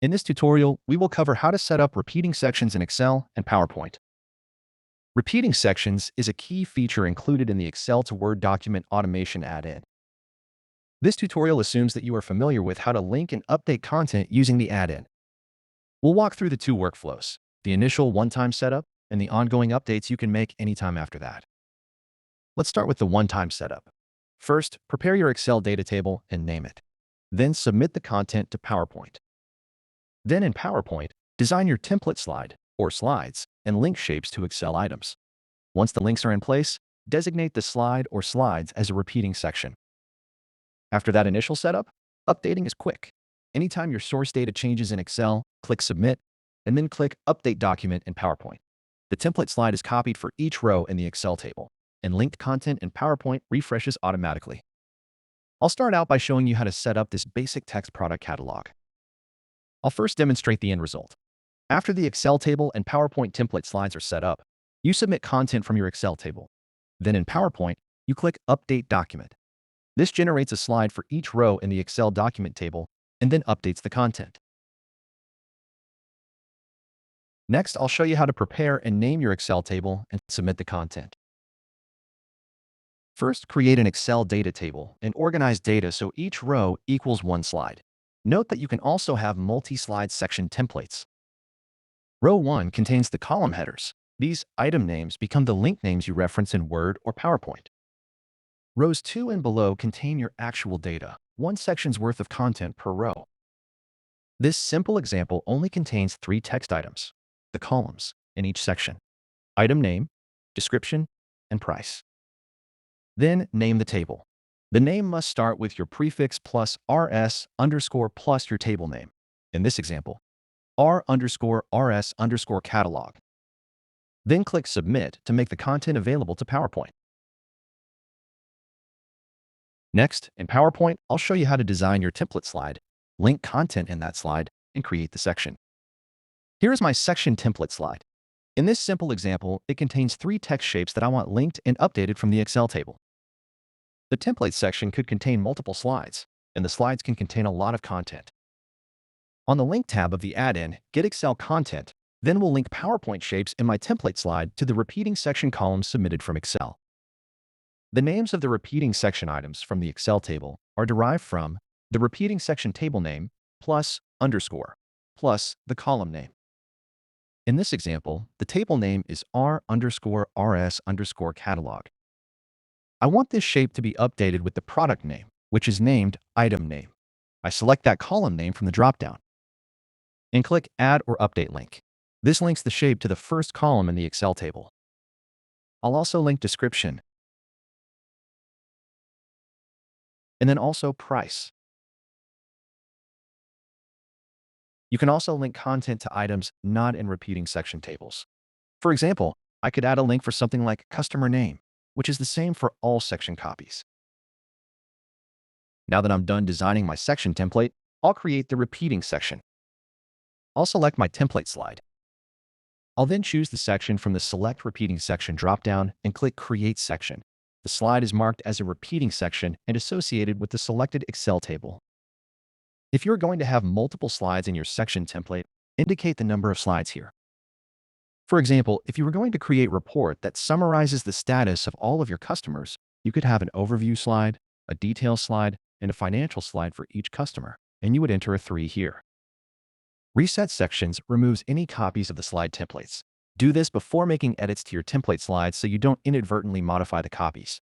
In this tutorial, we will cover how to set up repeating sections in Excel and PowerPoint. Repeating sections is a key feature included in the Excel to Word document automation add-in. This tutorial assumes that you are familiar with how to link and update content using the add-in. We'll walk through the two workflows, the initial one-time setup and the ongoing updates you can make anytime after that. Let's start with the one-time setup. First, prepare your Excel data table and name it. Then submit the content to PowerPoint. Then in PowerPoint, design your template slide or slides and link shapes to Excel items. Once the links are in place, designate the slide or slides as a repeating section. After that initial setup, updating is quick. Anytime your source data changes in Excel, click Submit, and then click Update Document in PowerPoint. The template slide is copied for each row in the Excel table, and linked content in PowerPoint refreshes automatically. I'll start out by showing you how to set up this basic text product catalog. I'll first demonstrate the end result. After the Excel table and PowerPoint template slides are set up, you submit content from your Excel table. Then in PowerPoint, you click Update Document. This generates a slide for each row in the Excel document table and then updates the content. Next, I'll show you how to prepare and name your Excel table and submit the content. First, create an Excel data table and organize data so each row equals one slide. Note that you can also have multi-slide section templates. Row 1 contains the column headers. These item names become the link names you reference in Word or PowerPoint. Rows 2 and below contain your actual data, one section's worth of content per row. This simple example only contains 3 text items, the columns, in each section: item name, description, and price. Then name the table. The name must start with your prefix plus rs underscore plus your table name. In this example, r underscore rs underscore catalog. Then click Submit to make the content available to PowerPoint. Next, in PowerPoint, I'll show you how to design your template slide, link content in that slide, and create the section. Here is my section template slide. In this simple example, it contains 3 text shapes that I want linked and updated from the Excel table. The template section could contain multiple slides, and the slides can contain a lot of content. On the Link tab of the add-in, Get Excel Content, then we'll link PowerPoint shapes in my template slide to the repeating section columns submitted from Excel. The names of the repeating section items from the Excel table are derived from the repeating section table name plus underscore plus the column name. In this example, the table name is r underscore rs underscore catalog. I want this shape to be updated with the product name, which is named item name. I select that column name from the dropdown and click Add or Update Link. This links the shape to the first column in the Excel table. I'll also link description and then also price. You can also link content to items not in repeating section tables. For example, I could add a link for something like customer name, which is the same for all section copies. Now that I'm done designing my section template, I'll create the repeating section. I'll select my template slide. I'll then choose the section from the Select Repeating Section dropdown and click Create Section. The slide is marked as a repeating section and associated with the selected Excel table. If you're going to have multiple slides in your section template, indicate the number of slides here. For example, if you were going to create a report that summarizes the status of all of your customers, you could have an overview slide, a detail slide, and a financial slide for each customer, and you would enter a 3 here. Reset Sections removes any copies of the slide templates. Do this before making edits to your template slides so you don't inadvertently modify the copies.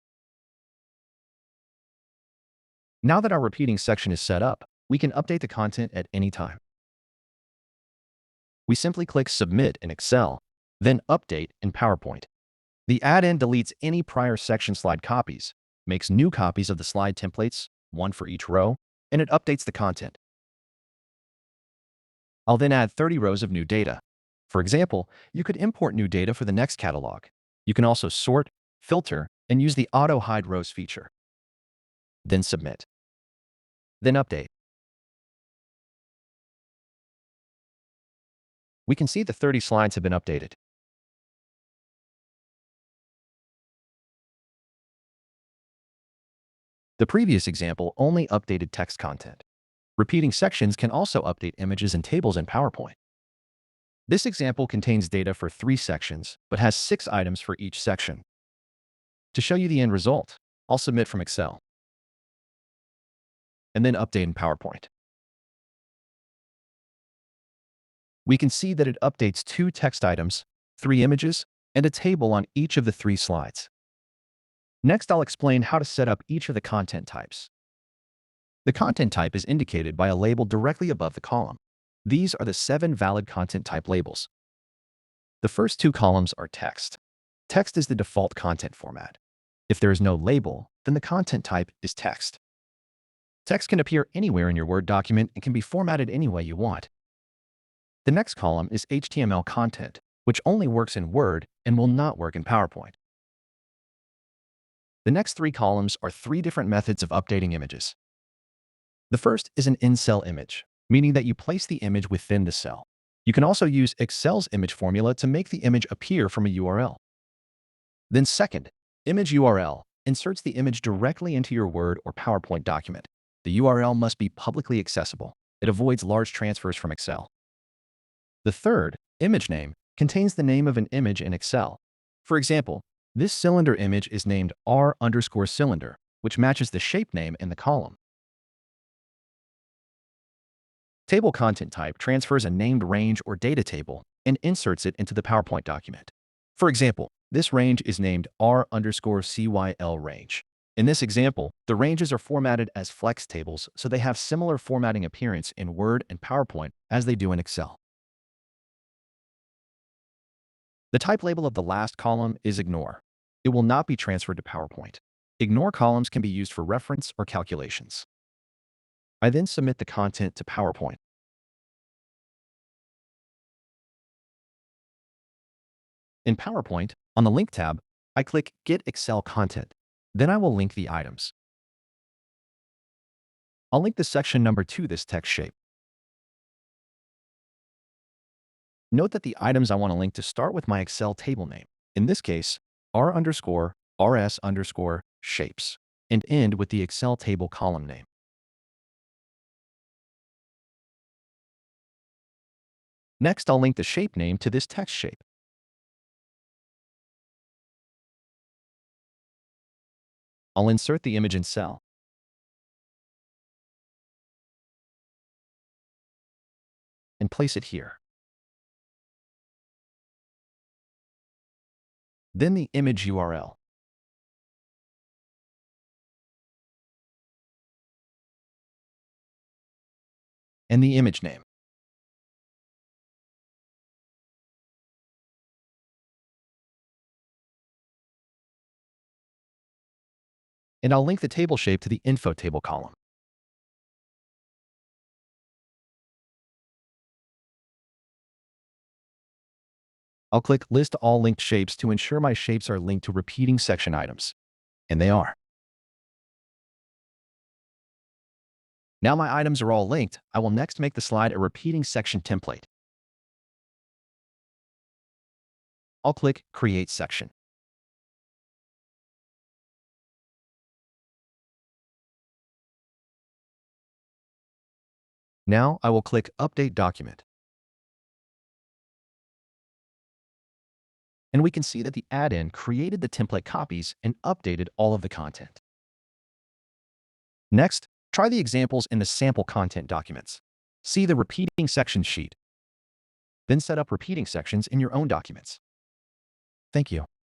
Now that our repeating section is set up, we can update the content at any time. We simply click Submit in Excel, then Update in PowerPoint. The add-in deletes any prior section slide copies, makes new copies of the slide templates, one for each row, and it updates the content. I'll then add 30 rows of new data. For example, you could import new data for the next catalog. You can also sort, filter, and use the Auto Hide Rows feature. Then Submit. Then Update. We can see the 30 slides have been updated. The previous example only updated text content. Repeating sections can also update images and tables in PowerPoint. This example contains data for 3 sections, but has 6 items for each section. To show you the end result, I'll submit from Excel and then update in PowerPoint. We can see that it updates 2 text items, 3 images, and a table on each of the 3 slides. Next, I'll explain how to set up each of the content types. The content type is indicated by a label directly above the column. These are the 7 valid content type labels. The first 2 columns are text. Text is the default content format. If there is no label, then the content type is text. Text can appear anywhere in your Word document and can be formatted any way you want. The next column is HTML content, which only works in Word and will not work in PowerPoint. The next 3 columns are 3 different methods of updating images. The first is an in-cell image, meaning that you place the image within the cell. You can also use Excel's image formula to make the image appear from a URL. Then second, image URL inserts the image directly into your Word or PowerPoint document. The URL must be publicly accessible. It avoids large transfers from Excel. The third, image name, contains the name of an image in Excel. For example, this cylinder image is named R_cylinder, which matches the shape name in the column. Table content type transfers a named range or data table and inserts it into the PowerPoint document. For example, this range is named R_CYL range. In this example, the ranges are formatted as flex tables, so they have similar formatting appearance in Word and PowerPoint as they do in Excel. The type label of the last column is ignore. It will not be transferred to PowerPoint. Ignore columns can be used for reference or calculations. I then submit the content to PowerPoint. In PowerPoint, on the Link tab, I click Get Excel Content. Then I will link the items. I'll link the section number to this text shape. Note that the items I want to link to start with my Excel table name, in this case, R_RS_shapes, and end with the Excel table column name. Next, I'll link the shape name to this text shape. I'll insert the image in cell and place it here. Then the image URL. And the image name. And I'll link the table shape to the info table column. I'll click List All Linked Shapes to ensure my shapes are linked to repeating section items. And they are. Now my items are all linked, I will next make the slide a repeating section template. I'll click Create Section. Now I will click Update Document. And we can see that the add-in created the template copies and updated all of the content. Next, try the examples in the sample content documents. See the repeating sections sheet. Then set up repeating sections in your own documents. Thank you.